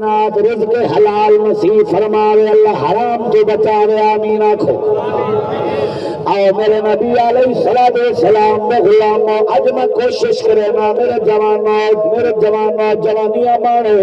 کائنات رزق حلال نصیب فرماوے، اللہ حرام تو بچاوے، آمین آکھو۔ آؤ میرے نبی علیہ السلام میں غلاموں، اج میں کوشش کرے نا میرے جوانوں جوانیاں مانو،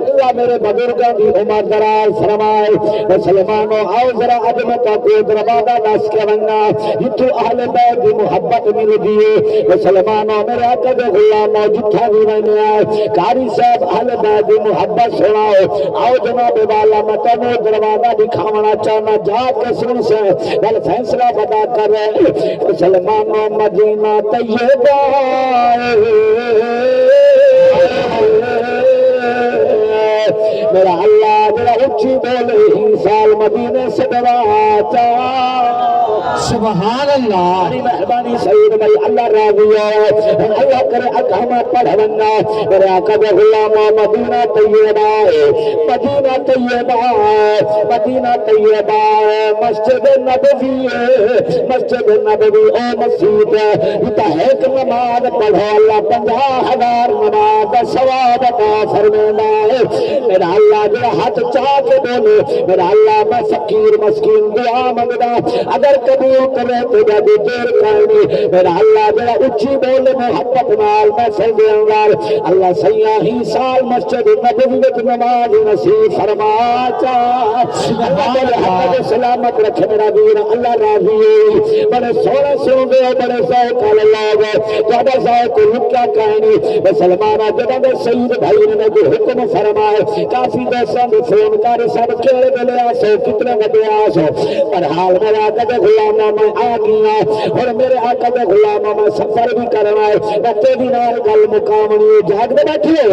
اللہ میرے بزرگاں دی عمر دراز فرمائے۔ مسلمانوں آؤ ذرا اج میں تاکو دربادہ دس کے ونگا جتھوں اہل بیت دی محبت مل دیے۔ مسلمانوں میرے آقا دے غلاموں جتھا بھی رہنے آئے قاری صاحب اہل بیت دی محبت سناؤ۔ آؤ جناب والا میں تینوں دروازہ دکھاونا چاہنا، جا کے سن سے گل فیصلہ بتا کر رہے مسلمانوں مدینہ طیبہ میرا اللہ میرا اچھی بولے ہی سال مدینے سے دراتا سبحان اللہ بڑی مہربانی سید بھائی اللہ راضی ہے اللہ کرے اقامت پڑھونا میرے آقا دے غلاموں مدینہ طیبہ مسجد نبوی او مسجد اتنا ایک نماز پڑھو اللہ 50,000 نماز کا ثواب عطا فرمائے۔ میرا اللہ جڑا ہاتھ چاہ کے بولے میرا اللہ میں فقیر مسکین دعا منگدا اگر قبول کرے تو جدی دیر کرنی میرا اللہ جڑا اچھی بولے محبت نال میں سجدے نال اللہ سیاہی سال مسجد نبوی وچ نماز نصیب فرما چا اللہ میرے حق سلامت رکھے میرا ویر اللہ راضی ہے۔ بڑے سونے سنگے بڑے ذوق والے لوگ تہاڈا ذوق رکیا کہانی مسلماناں جدوں دے سید بھائی نے جو حکم فرمائے کافی دوستاں دے فون کر سب کیڑے ویلے آسو کتنے بڑے آسو پر حال میرے آقا دے غلاماں میں آ گیا اور میرے آقا دے غلاماں میں سفر بھی کرنا ہے میں تیری نال گل مکاونی جاگ دے بیٹھیے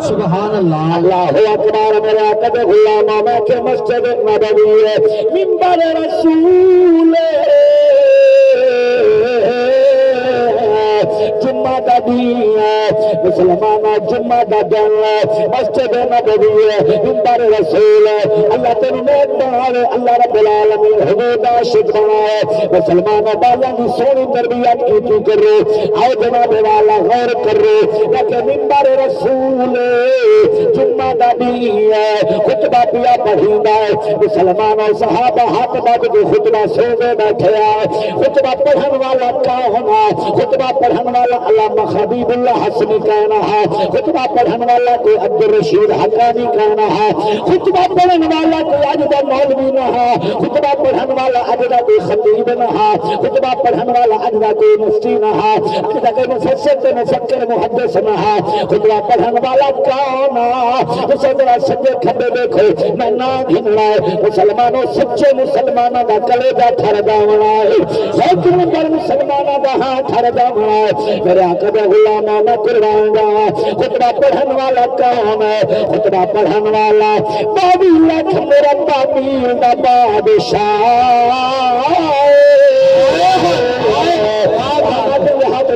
سبحان اللہ اللہ اکبر میرے آقا دے غلاماں میں کہ مسجد نبوی ہے منبر رسول جمعہ دا دین مسلمانہ جمعہ دا دن مسجد نبوی منبر رسول اللہ تیری نیک بناوے اللہ رب العالمین حدود عاشق بنائے مسلمانوں بالیاں دی سونی تربیت کی کرو آؤ جناب والا غور کرو لیکن منبر رسول جمعہ دا دین خطبہ پیا پڑھیندا ہے مسلمانوں صحابہ ہاتھ بد کے خطبہ سونے بیٹھے خطبہ پڑھن والا کیا ہونا خطبہ پڑھن والا علامہ حبیب اللہ حسنی کہنا ہے خطبہ پڑھن والا کوئی عبد الرشید حقانی کہنا ہے خطبہ پڑھن والا کوئی اجدہ مولوی نہ ہے خطبہ پڑھن والا اجدہ کوئی خطیب نہ ہے خطبہ پڑھن والا اجدہ کوئی مفتی نہ ہے اجدہ کوئی مفسر مفکر محدث نہ ہے خطبہ پڑھن والا کون اسے ذرا سجے کھبے دیکھو میں نہ گھننا ہے مسلمانوں سچے مسلمانوں کا کلیجہ ٹھر جاونا ہے لیکن پر مسلمانوں کا ہاتھ ٹھر جاونا ہے میرے آقا دے غلاماں میں قربان جاواں خطبہ پڑھن والا کون ہے خطبہ پڑھن والا 22 لاکھ میرا تعمیر دا بادشاہ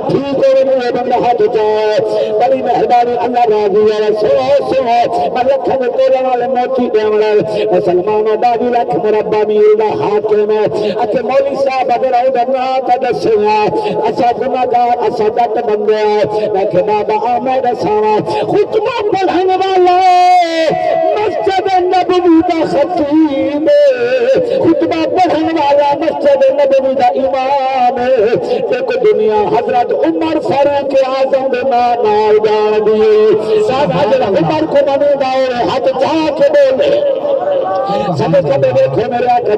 ٹھیک ہو رہے بندہ ہاتھ جائے بڑی مہربانی اللہ راضی ہے سو میں لکھن تیرے والے موتی دے والے مسلمانوں 22 لاکھ مربع میل دا حاکم ہے اچھے مولوی صاحب اگر او دنا تا دسیا اسا گناہگار اسا دت بندے لیکن بابا احمد ساواں خطبہ پڑھن والا مسجد نبوی دا خطیب خطبہ پڑھن والا مسجد نبوی دا امام دیکھو دنیا حضرت عمر فاروق اعظم دے نال جان دی سادہ جڑا عمر کو منے دا ہاتھ چاہ کے بولے سب کبھی دیکھو میرے آقا